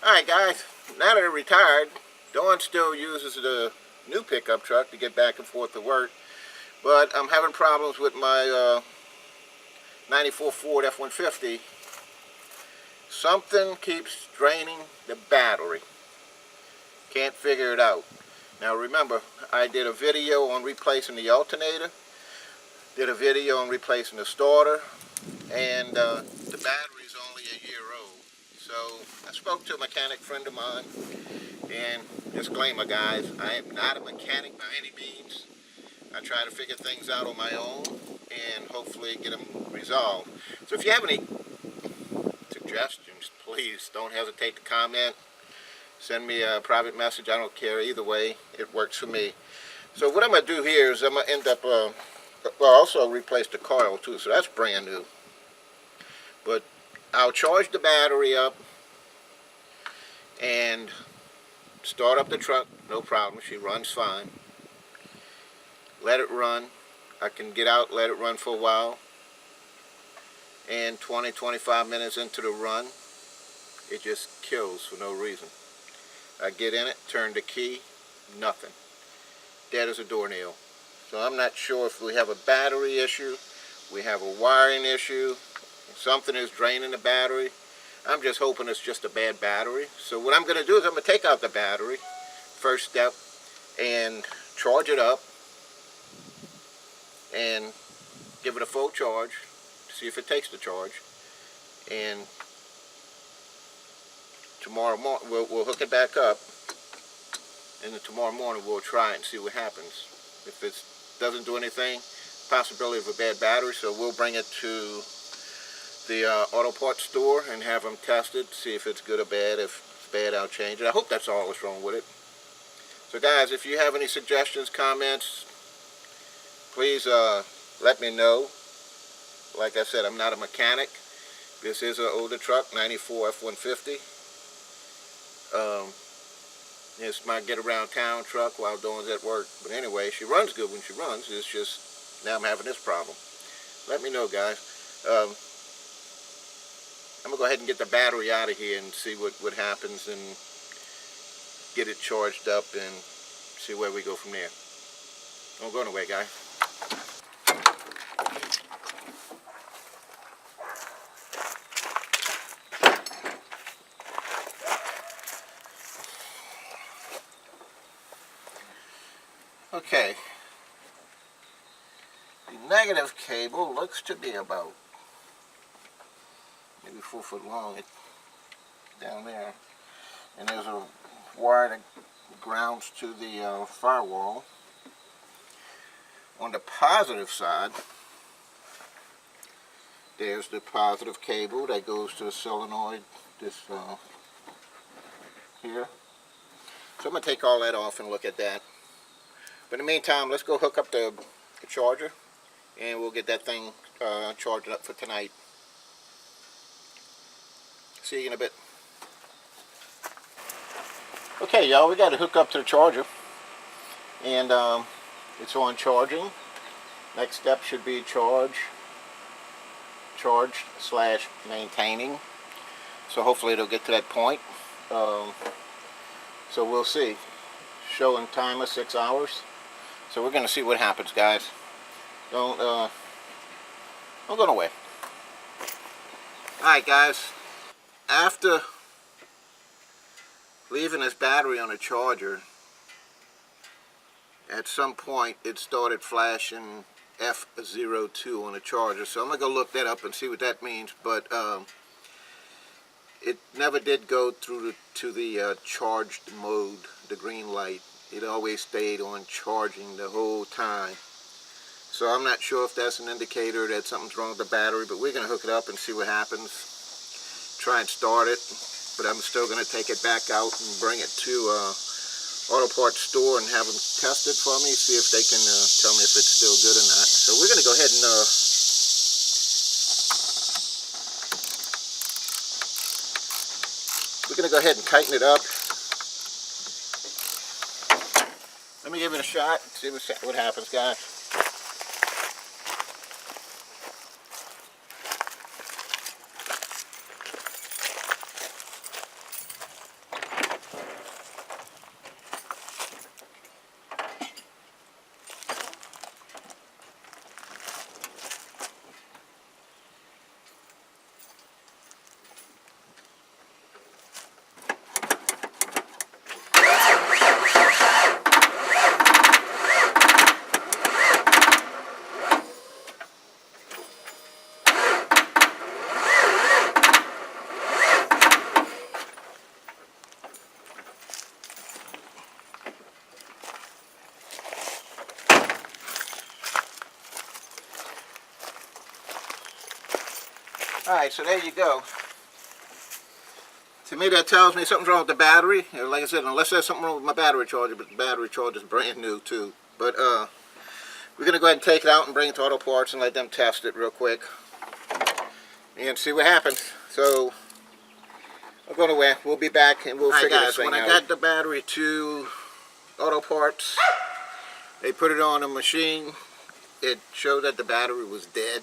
Alright guys, now that I'm retired, Dawn still uses the new pickup truck to get back and forth to work, but I'm having problems with my 94 Ford F-150. Something keeps draining the battery. Can't figure it out. Now remember, I did a video on replacing the alternator, did a video on replacing the starter, and the battery's only a year old. So I spoke to a mechanic friend of mine, and disclaimer guys, I am not a mechanic by any means. I try to figure things out on my own and hopefully get them resolved. So if you have any suggestions, please don't hesitate to comment. Send me a private message. I don't care either way. It works for me. So what I'm going to do here is I'm going to end up, well, also replace the coil too, so that's brand new. But I'll charge the battery up and start up the truck, no problem. She runs fine. Let it run. I can get out, let it run for a while. And 20-25 minutes into the run, it just kills for no reason. I get in it, turn the key, nothing. Dead as a doornail. So I'm not sure if we have a battery issue, we have a wiring issue, something is draining the battery. I'm just hoping it's just a bad battery. So what I'm going to do is I'm going to take out the battery, first step, and charge it up and give it a full charge, see if it takes the charge. And tomorrow morning we'll hook it back up, and then tomorrow morning we'll try it and see what happens. If it doesn't do anything, possibility of a bad battery, so we'll bring it to the auto parts store and have them tested, see if it's good or bad. If it's bad, I'll change it. I hope that's all that's wrong with it. So guys, if you have any suggestions, comments, please let me know. Like I said, I'm not a mechanic. This is an older truck, 94 F-150. It's my get around town truck while Dawn's at work. But anyway, she runs good when she runs. It's just, now I'm having this problem. Let me know, guys. I'm going to go ahead and get the battery out of here and see what happens and get it charged up and see where we go from there. Don't go anywhere, guys. Okay. The negative cable looks to be about maybe 4 foot long down there, and there's a wire that grounds to the firewall. On the positive side, there's the positive cable that goes to the solenoid, this here. So I'm going to take all that off and look at that. But in the meantime, let's go hook up the charger, and we'll get that thing charged up for tonight. See you in a bit. Okay, y'all, we got to hook up to the charger, and it's on charging. Next step should be charged / maintaining. So hopefully it'll get to that point. So we'll see. Showing timer 6 hours. So we're going to see what happens, guys. Don't go nowhere. Alright, guys. After leaving this battery on the charger, at some point it started flashing F02 on the charger. So I'm going to go look that up and see what that means. But it never did go through to the charged mode, the green light. It always stayed on charging the whole time. So I'm not sure if that's an indicator that something's wrong with the battery, but we're going to hook it up and see what happens. Try and start it, but I'm still going to take it back out and bring it to auto parts store and have them test it for me, see if they can tell me if it's still good or not. So we're going to go ahead and tighten it up. Let me give it a shot and see what happens, guys. Alright, so there you go. To me, that tells me something's wrong with the battery. Like I said, unless there's something wrong with my battery charger, but the battery charger is brand new too. But we're going to go ahead and take it out and bring it to Auto Parts and let them test it real quick and see what happens. So I'll go away. We'll be back and we'll figure this thing out. When I got the battery to Auto Parts, they put it on a machine. It showed that the battery was dead,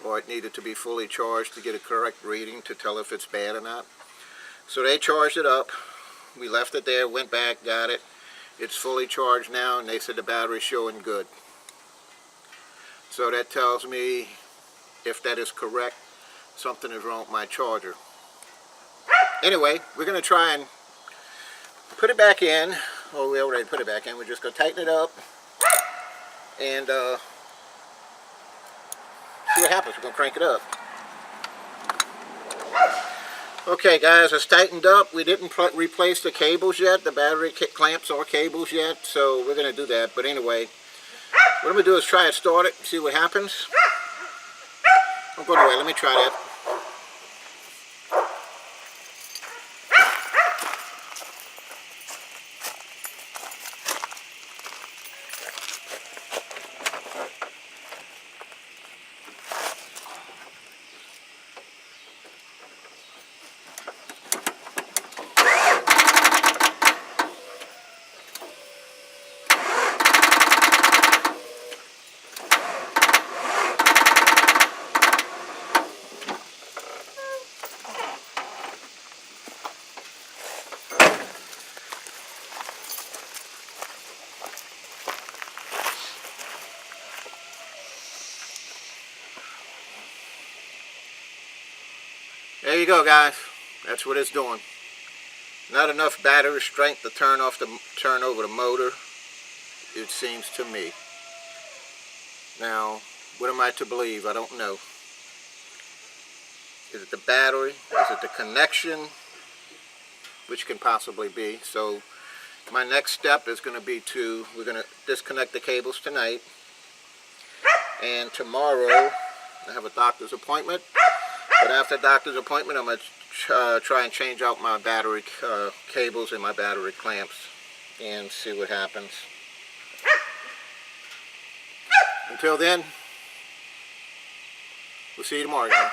or it needed to be fully charged to get a correct reading to tell if it's bad or not. So they charged it up. We left it there, went back, got it. It's fully charged now, and they said the battery's showing good. So that tells me, if that is correct, something is wrong with my charger. Anyway, we're going to try and put it back in. Oh, we already put it back in. We're just going to tighten it up and see what happens. We're going to crank it up. Okay guys, it's tightened up. We didn't replace the cables yet, the battery clamps or cables yet, so we're going to do that. But anyway, what I'm going to do is try to start it, see what happens. I'm going away, let me try that. There you go guys, that's what it's doing. Not enough battery strength to turn over the motor, it seems to me. Now, what am I to believe? I don't know. Is it the battery? Is it the connection? Which can possibly be. So my next step is going to be we're going to disconnect the cables tonight. And tomorrow I have a doctor's appointment. But after the doctor's appointment, I'm going to try and change out my battery cables and my battery clamps and see what happens. Until then, we'll see you tomorrow, guys.